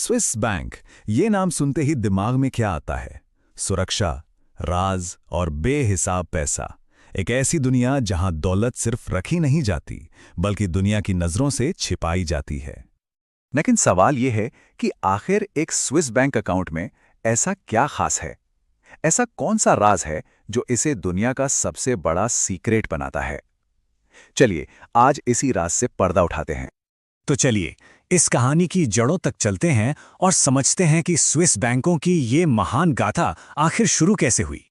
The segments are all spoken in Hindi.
स्विस बैंक, ये नाम सुनते ही दिमाग में क्या आता है? सुरक्षा, राज और बेहिसाब पैसा। एक ऐसी दुनिया जहां दौलत सिर्फ रखी नहीं जाती, बल्कि दुनिया की नजरों से छिपाई जाती है। लेकिन सवाल यह है कि आखिर एक स्विस बैंक अकाउंट में ऐसा क्या खास है? ऐसा कौन सा राज है जो इसे दुनिया का सबसे बड़ा सीक्रेट बनाता है? चलिए आज इसी राज से पर्दा उठाते हैं। तो चलिए इस कहानी की जड़ों तक चलते हैं और समझते हैं कि स्विस बैंकों की ये महान गाथा आखिर शुरू कैसे हुई।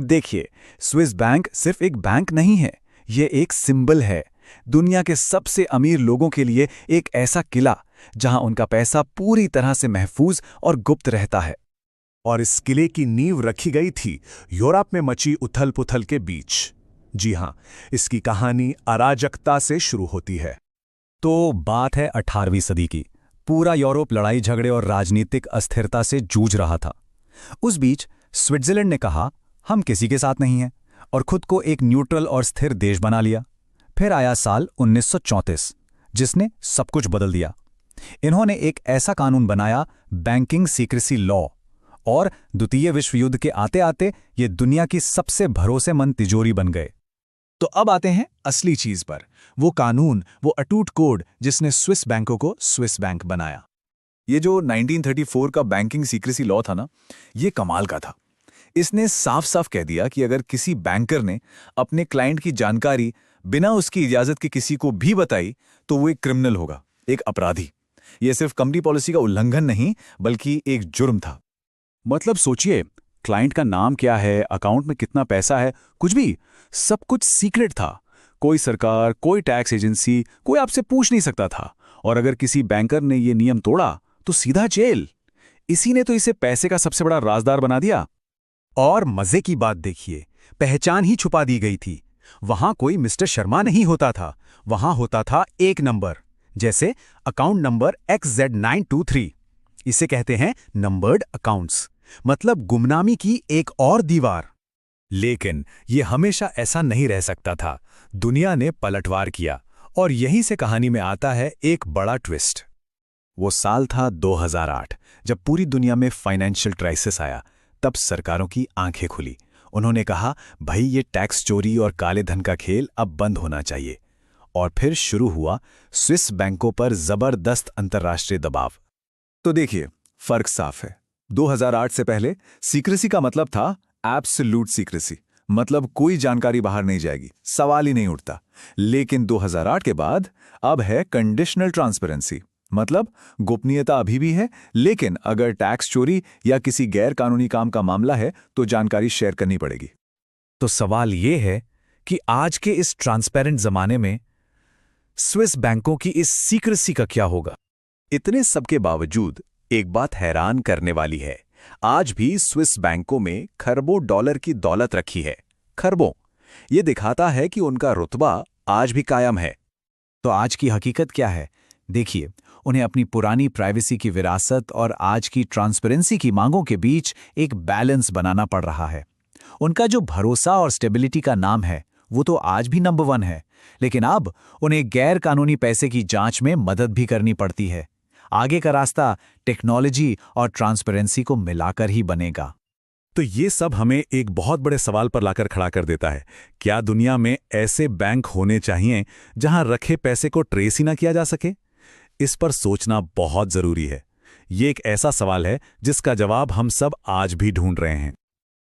देखिए, स्विस बैंक सिर्फ एक बैंक नहीं है, ये एक सिंबल है। दुनिया के सबसे अमीर लोगों के लिए एक ऐसा किला जहां उनका पैसा पूरी तरह से महफूज और गुप्त रहता है। और इस किले की नींव रखी गई थी यूरोप में मची उथल-पुथल के बीच। जी हां, इसकी कहानी अराजकता से शुरू होती है। तो बात है 18वीं सदी की। पूरा यूरोप लड़ाई झगड़े और राजनीतिक अस्थिरता से जूझ रहा था। उस बीच स्विट्जरलैंड ने कहा, हम किसी के साथ नहीं हैं, और खुद को एक न्यूट्रल और स्थिर देश बना लिया। फिर आया साल 1934, जिसने सब कुछ बदल दिया। इन्होंने एक ऐसा कानून बनाया, बैंकिंग सीक्रेसी लॉ, और द्वितीय विश्व युद्ध के आते आते ये दुनिया की सबसे भरोसेमंद तिजोरी बन गए। तो अब आते हैं असली चीज पर, वो कानून, वो अटूट कोड जिसने स्विस बैंकों को स्विस बैंक बनाया। ये जो 1934 का बैंकिंग सीक्रेसी लॉ था ना, ये कमाल का था। इसने साफ साफ कह दिया कि अगर किसी बैंकर ने अपने क्लाइंट की जानकारी बिना उसकी इजाजत के किसी को भी बताई तो वो एक क्रिमिनल होगा, एक अपराधी। यह सिर्फ कंपनी पॉलिसी का उल्लंघन नहीं, बल्कि एक जुर्म था। मतलब सोचिए, क्लाइंट का नाम क्या है, अकाउंट में कितना पैसा है, कुछ भी, सब कुछ सीक्रेट था। कोई सरकार, कोई टैक्स एजेंसी, कोई आपसे पूछ नहीं सकता था। और अगर किसी बैंकर ने ये नियम तोड़ा तो सीधा जेल। इसी ने तो इसे पैसे का सबसे बड़ा राजदार बना दिया। और मजे की बात देखिए, पहचान ही छुपा दी गई थी। वहां कोई मिस्टर शर्मा नहीं होता था, वहां होता था एक नंबर, जैसे अकाउंट नंबर XZ923। इसे कहते हैं नंबर्ड अकाउंट्स, मतलब गुमनामी की एक और दीवार। लेकिन ये हमेशा ऐसा नहीं रह सकता था। दुनिया ने पलटवार किया, और यहीं से कहानी में आता है एक बड़ा ट्विस्ट। वो साल था 2008, जब पूरी दुनिया में फाइनेंशियल क्राइसिस आया। तब सरकारों की आंखें खुली। उन्होंने कहा, भाई ये टैक्स चोरी और काले धन का खेल अब बंद होना चाहिए। और फिर शुरू हुआ स्विस बैंकों पर जबरदस्त अंतर्राष्ट्रीय दबाव। तो देखिए, फर्क साफ है। 2008 से पहले सीक्रेसी का मतलब था एब्सोल्यूट सीक्रेसी, मतलब कोई जानकारी बाहर नहीं जाएगी, सवाल ही नहीं उठता। लेकिन 2008 के बाद अब है कंडीशनल ट्रांसपेरेंसी, मतलब गोपनीयता अभी भी है, लेकिन अगर टैक्स चोरी या किसी गैर कानूनी काम का मामला है तो जानकारी शेयर करनी पड़ेगी। तो सवाल यह है कि आज के इस ट्रांसपेरेंट जमाने में स्विस बैंकों की इस सीक्रेसी का क्या होगा? इतने सबके बावजूद एक बात हैरान करने वाली है। आज भी स्विस बैंकों में खरबों डॉलर की दौलत रखी है। खरबों। ये दिखाता है कि उनका रुतबा आज भी कायम है। तो आज की हकीकत क्या है? देखिए, उन्हें अपनी पुरानी प्राइवेसी की विरासत और आज की ट्रांसपेरेंसी की मांगों के बीच एक बैलेंस बनाना पड़ रहा है। उनका जो भरोसा और स्टेबिलिटी का नाम है, वो तो आज भी नंबर 1 है, लेकिन अब उन्हें गैर कानूनी पैसे की जांच में मदद भी करनी पड़ती है। आगे का रास्ता टेक्नोलॉजी और ट्रांसपेरेंसी को मिलाकर ही बनेगा। तो ये सब हमें एक बहुत बड़े सवाल पर लाकर खड़ा कर देता है। क्या दुनिया में ऐसे बैंक होने चाहिए जहां रखे पैसे को ट्रेस ही ना किया जा सके? इस पर सोचना बहुत जरूरी है। ये एक ऐसा सवाल है जिसका जवाब हम सब आज भी ढूंढ रहे हैं।